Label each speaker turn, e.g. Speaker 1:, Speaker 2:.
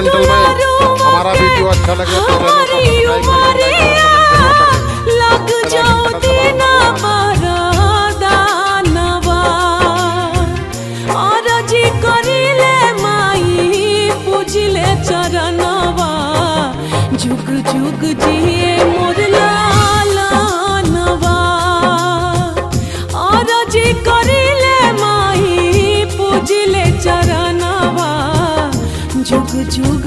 Speaker 1: gentleman, हमारा video अच्छा लगे तो चैनल को सब्सक्राइब करें, लग जाओ देना बरदानवा और जी करिले माई पूजिले चरणवा जुग जुग जिए मोर लालनवा और जी करिले माई पूजिले चरणवा जुग जुग